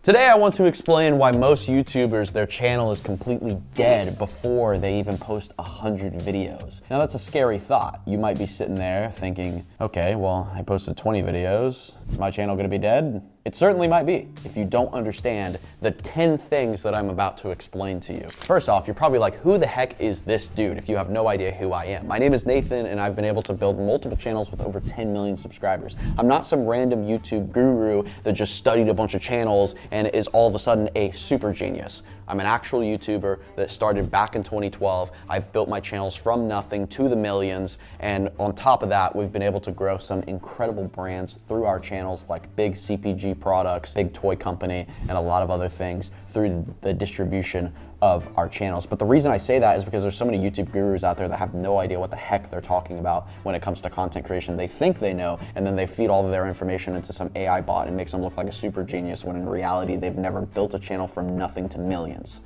Today I want to explain why most YouTubers, their channel is completely dead before they even post 100 videos. Now that's a scary thought. You might be sitting there thinking, okay, well, I posted 20 videos. Is my channel gonna be dead? It certainly might be, if you don't understand the 10 things that I'm about to explain to you. First off, you're probably like, who the heck is this dude if you have no idea who I am? My name is Nathan and I've been able to build multiple channels with over 10 million subscribers. I'm not some random YouTube guru that just studied a bunch of channels and is all of a sudden a super genius. I'm an actual YouTuber that started back in 2012. I've built my channels from nothing to the millions, and on top of that, we've been able to grow some incredible brands through our channels, like big CPG products, big toy company, and a lot of other things through the distribution of our channels. But the reason I say that is because there's so many YouTube gurus out there that have no idea what the heck they're talking about when it comes to content creation. They think they know, and then they feed all of their information into some AI bot and makes them look like a super genius when in reality they've never built a channel from nothing to millions.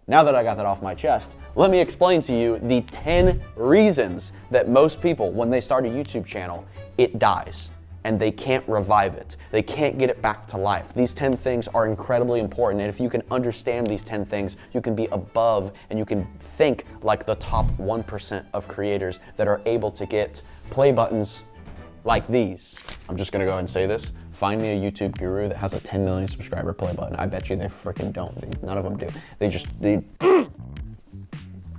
Now that I got that off my chest, let me explain to you the 10 reasons that most people, when they start a YouTube channel, it dies and they can't revive it. They can't get it back to life. These 10 things are incredibly important, and if you can understand these 10 things, you can be above and you can think like the top 1% of creators that are able to get play buttons like these. I'm just gonna go ahead and say this. Find me a YouTube guru that has a 10 million subscriber play button. I bet you they freaking don't. None of them do. They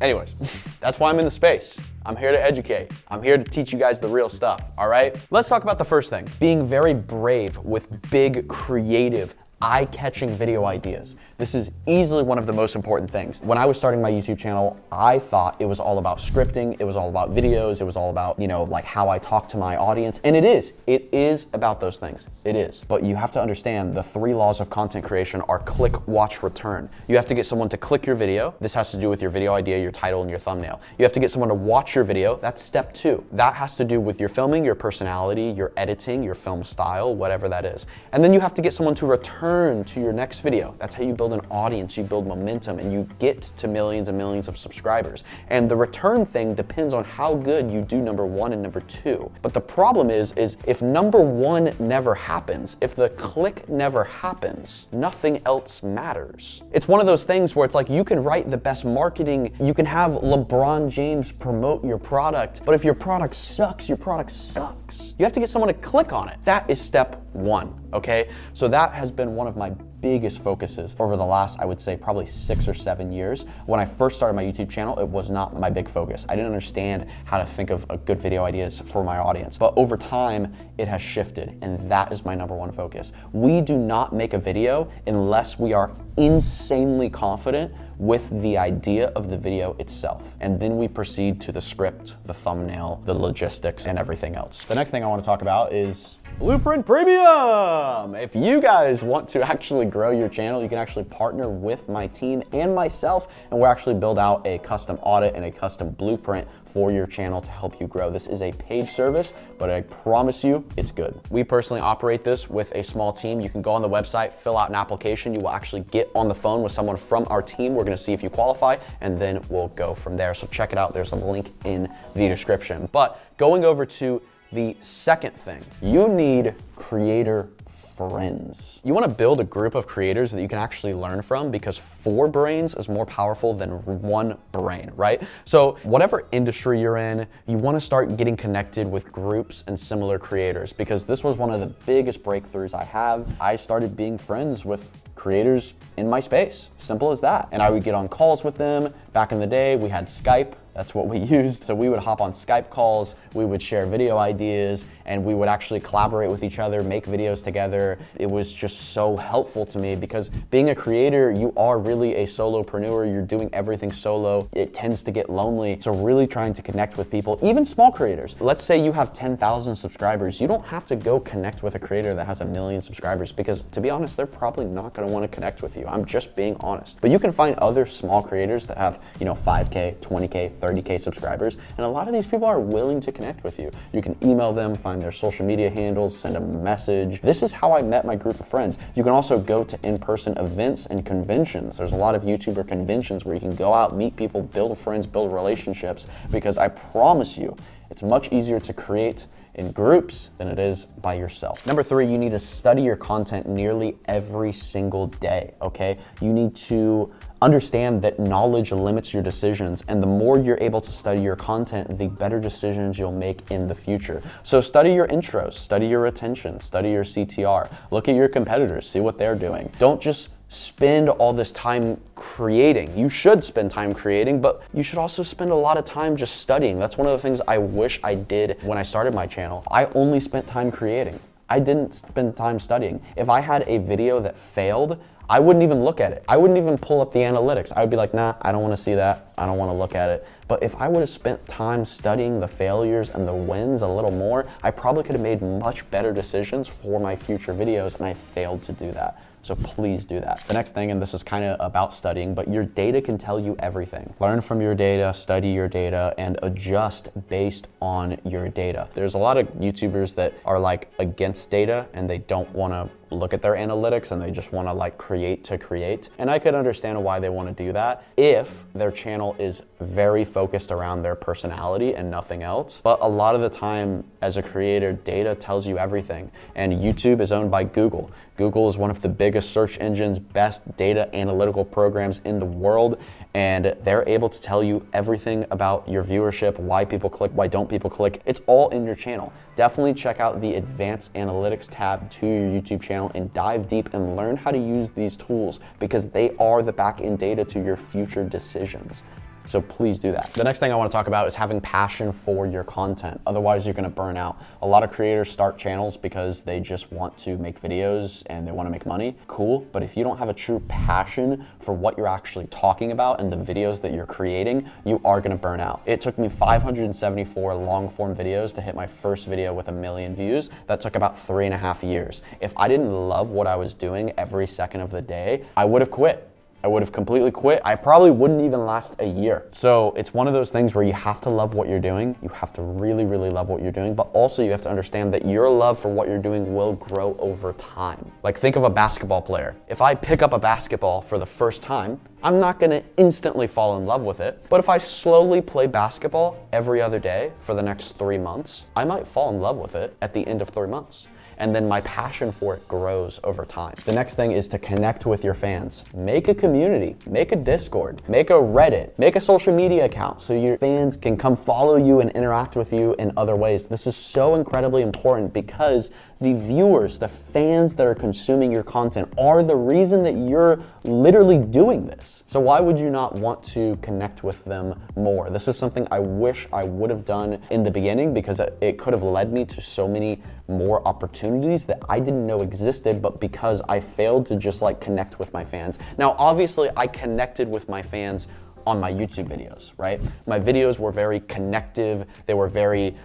Anyways, that's why I'm in the space. I'm here to educate. I'm here to teach you guys the real stuff, all right? Let's talk about the first thing, being very brave with big, creative, eye-catching video ideas. This is easily one of the most important things. When I was starting my YouTube channel, I thought it was all about scripting, it was all about videos, it was all about, like how I talk to my audience, and it is about those things, it is. But you have to understand the 3 laws of content creation are click, watch, return. You have to get someone to click your video. This has to do with your video idea, your title, and your thumbnail. You have to get someone to watch your video. That's step 2. That has to do with your filming, your personality, your editing, your film style, whatever that is. And then you have to get someone to return to your next video. That's how you build an audience, you build momentum, and you get to millions and millions of subscribers. And the return thing depends on how good you do number 1 and number 2. But the problem is if number 1 never happens, if the click never happens, nothing else matters. It's one of those things where it's like you can write the best marketing, you can have LeBron James promote your product, but if your product sucks, your product sucks. You have to get someone to click on it. That is step 1, okay? So that has been one of my biggest focuses over the last, I would say, probably 6 or 7 years. When I first started my YouTube channel, it was not my big focus. I didn't understand how to think of good video ideas for my audience. But over time, it has shifted, and that is my number 1 focus. We do not make a video unless we are insanely confident with the idea of the video itself. And then we proceed to the script, the thumbnail, the logistics, and everything else. The next thing I want to talk about is Blueprint Premium. If you guys want to actually grow your channel, you can actually partner with my team and myself, and we'll actually build out a custom audit and a custom blueprint for your channel to help you grow. This is a paid service, but I promise you it's good. We personally operate this with a small team. You can go on the website, fill out an application. You will actually get on the phone with someone from our team. We're gonna see if you qualify, and then we'll go from there. So check it out. There's a link in the description. But going over to the second thing, you need creator friends. You want to build a group of creators that you can actually learn from, because 4 brains is more powerful than 1 brain, right? So whatever industry you're in, you want to start getting connected with groups and similar creators, because this was one of the biggest breakthroughs I have. I started being friends with creators in my space, simple as that. And I would get on calls with them. Back in the day, we had Skype. That's what we used. So we would hop on Skype calls, we would share video ideas, and we would actually collaborate with each other, make videos together. It was just so helpful to me, because being a creator, you are really a solopreneur. You're doing everything solo. It tends to get lonely. So really trying to connect with people, even small creators. Let's say you have 10,000 subscribers. You don't have to go connect with a creator that has 1 million subscribers, because to be honest, they're probably not gonna wanna connect with you. I'm just being honest. But you can find other small creators that have, 5K, 20K, 30K subscribers, and a lot of these people are willing to connect with you. You can email them, find their social media handles, send a message. This is how I met my group of friends. You can also go to in-person events and conventions. There's a lot of YouTuber conventions where you can go out, meet people, build friends, build relationships, because I promise you, it's much easier to create in groups than it is by yourself. Number 3, you need to study your content nearly every single day, okay? You need to understand that knowledge limits your decisions, and the more you're able to study your content, the better decisions you'll make in the future. So study your intros, study your retention, study your CTR, look at your competitors, see what they're doing. Don't just spend all this time creating. You should spend time creating, but you should also spend a lot of time just studying. That's one of the things I wish I did when I started my channel. I only spent time creating. I didn't spend time studying. If I had a video that failed, I wouldn't even look at it. I wouldn't even pull up the analytics. I would be like, nah, I don't want to see that. I don't want to look at it. But if I would have spent time studying the failures and the wins a little more, I probably could have made much better decisions for my future videos, and I failed to do that. So please do that. The next thing, and this is kind of about studying, but your data can tell you everything. Learn from your data, study your data, and adjust based on your data. There's a lot of YouTubers that are like against data and they don't want to look at their analytics and they just want to like create to create. And I could understand why they want to do that if their channel is very focused around their personality and nothing else. But a lot of the time as a creator, data tells you everything. And YouTube is owned by Google. Google is one of the biggest search engines, best data analytical programs in the world, and they're able to tell you everything about your viewership, why people click, why don't people click. It's all in your channel. Definitely check out the Advanced Analytics tab to your YouTube channel and dive deep and learn how to use these tools because they are the back-end data to your future decisions. So please do that. The next thing I want to talk about is having passion for your content. Otherwise, you're going to burn out. A lot of creators start channels because they just want to make videos and they want to make money. Cool, but if you don't have a true passion for what you're actually talking about and the videos that you're creating, you are going to burn out. It took me 574 long form videos to hit my first video with 1 million views. That took about 3.5 years. If I didn't love what I was doing every second of the day, I would have quit. I would have completely quit. I probably wouldn't even last a year. So it's one of those things where you have to love what you're doing. You have to really, really love what you're doing, but also you have to understand that your love for what you're doing will grow over time. Like think of a basketball player. If I pick up a basketball for the first time, I'm not gonna instantly fall in love with it, but if I slowly play basketball every other day for the next 3 months, I might fall in love with it at the end of 3 months. And then my passion for it grows over time. The next thing is to connect with your fans. Make a community, make a Discord, make a Reddit, make a social media account so your fans can come follow you and interact with you in other ways. This is so incredibly important because the viewers, the fans that are consuming your content are the reason that you're literally doing this. So why would you not want to connect with them more? This is something I wish I would have done in the beginning because it could have led me to so many more opportunities that I didn't know existed, but because I failed to just like connect with my fans. Now, obviously I connected with my fans on my YouTube videos, right? My videos were very connective. They were very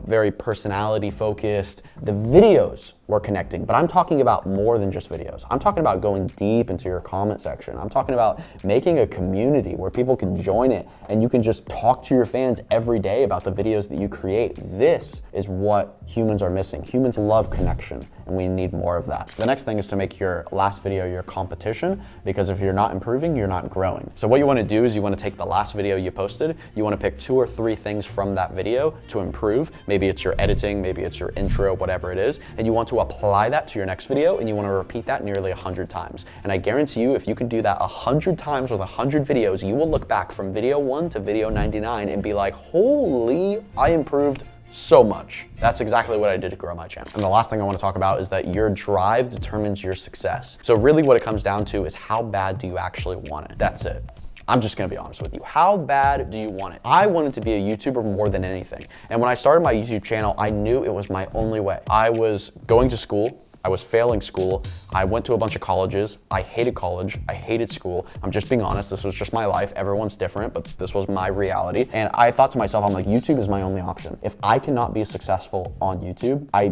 very personality focused. The videos were connecting, but I'm talking about more than just videos. I'm talking about going deep into your comment section. I'm talking about making a community where people can join it and you can just talk to your fans every day about the videos that you create. This is what humans are missing. Humans love connection and we need more of that. The next thing is to make your last video your competition, because if you're not improving, you're not growing. So what you want to do is you want to take the last video you posted, you want to pick 2 or 3 things from that video to improve. Maybe it's your editing, maybe it's your intro, whatever it is, and you want to apply that to your next video and you want to repeat that nearly 100 times. And I guarantee you, if you can do that 100 times with 100 videos, you will look back from video 1 to video 99 and be like, holy, I improved so much. That's exactly what I did to grow my channel. And the last thing I want to talk about is that your drive determines your success. So really what it comes down to is how bad do you actually want it? That's it. I'm just gonna be honest with you. How bad do you want it? I wanted to be a YouTuber more than anything. And when I started my YouTube channel, I knew it was my only way. I was going to school, I was failing school, I went to a bunch of colleges, I hated college, I hated school. I'm just being honest, this was just my life. Everyone's different, but this was my reality. And I thought to myself, I'm like, YouTube is my only option. If I cannot be successful on YouTube, I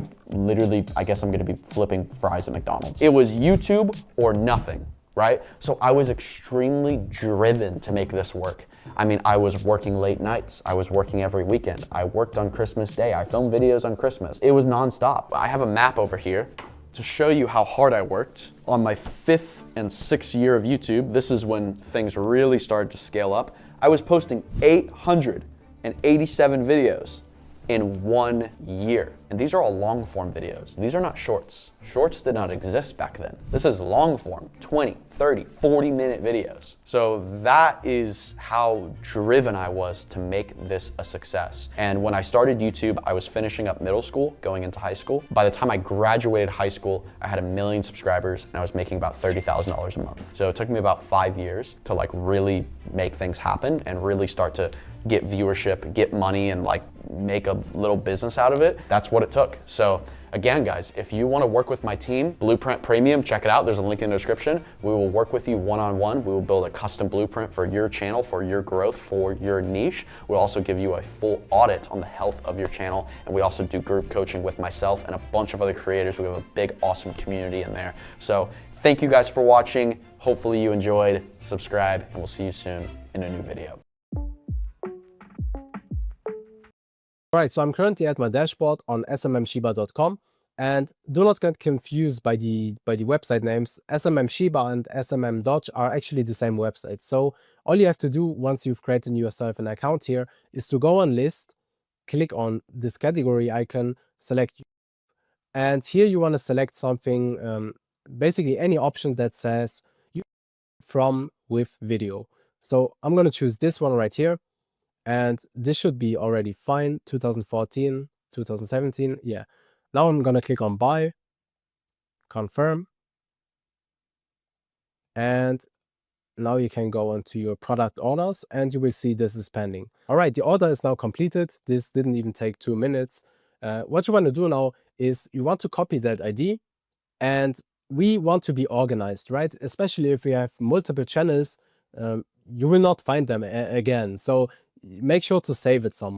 guess I'm gonna be flipping fries at McDonald's. It was YouTube or nothing. Right? So I was extremely driven to make this work. I mean, I was working late nights. I was working every weekend. I worked on Christmas Day. I filmed videos on Christmas. It was nonstop. I have a map over here to show you how hard I worked. On my 5th and 6th year of YouTube, this is when things really started to scale up. I was posting 887 videos in 1 year. And these are all long form videos. These are not shorts. Shorts did not exist back then. This is long form, 20, 30, 40-minute videos. So that is how driven I was to make this a success. And when I started YouTube, I was finishing up middle school, going into high school. By the time I graduated high school, I had 1 million subscribers and I was making about $30,000 a month. So it took me about 5 years to like really make things happen and really start to get viewership, get money, and like make a little business out of it. That's what it took. So again, guys, if you want to work with my team, Blueprint Premium, check it out. There's a link in the description. We will work with you one-on-one. We will build a custom blueprint for your channel, for your growth, for your niche. We'll also give you a full audit on the health of your channel. And we also do group coaching with myself and a bunch of other creators. We have a big, awesome community in there. So thank you guys for watching. Hopefully you enjoyed. Subscribe, and we'll see you soon in a new video. Right, so I'm currently at my dashboard on smmshiba.com, and do not get confused by the website names. SMM Shiba and SMM Dodge are actually the same website. So all you have to do once you've created yourself an account here is to go on list, click on this category icon, select, and here you want to select something, basically any option that says from with video. So I'm going to choose this one right here. And this should be already fine, 2014, 2017, yeah. Now I'm gonna click on buy, confirm, and now you can go onto your product orders and you will see this is pending. All right, the order is now completed. This didn't even take 2 minutes. What you want to do now is you want to copy that ID, and we want to be organized, right? Especially if we have multiple channels, you will not find them again. So make sure to save it somewhere.